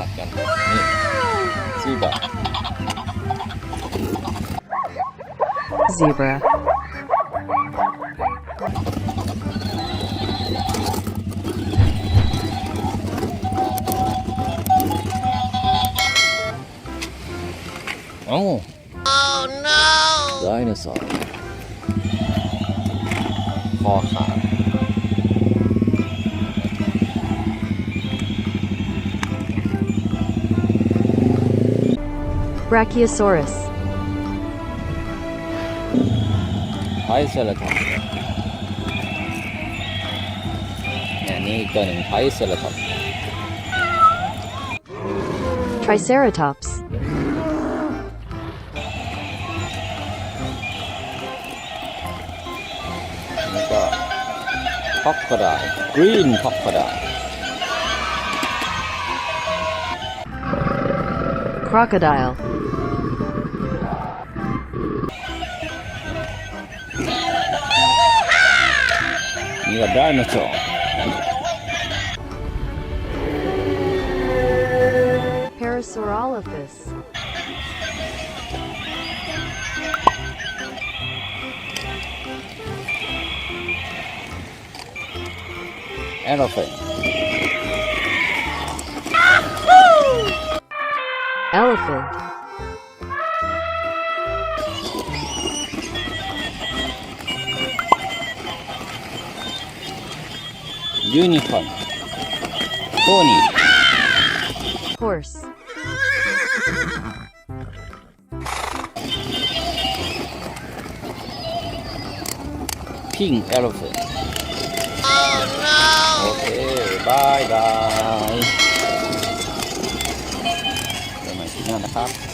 สัตว์กันนี่ซีบรา Zebra. Oh no! Dinosaur. คอขาด Brachiosaurus. ไทรเซราทอปส์เนี่ยนี่อีกตัวหนึ่งไทรเซราทอปส์ Triceratops. แล้วก็คอกโคไดกรีนคอกโคได Crocodile. นี่ก็ไดโนเสาร์ Parasaurolophus. elephant Elephant. unicorn pony Horse. pink elephant โอเคบายบายเจอกันใหม่ที่หน้านะครับ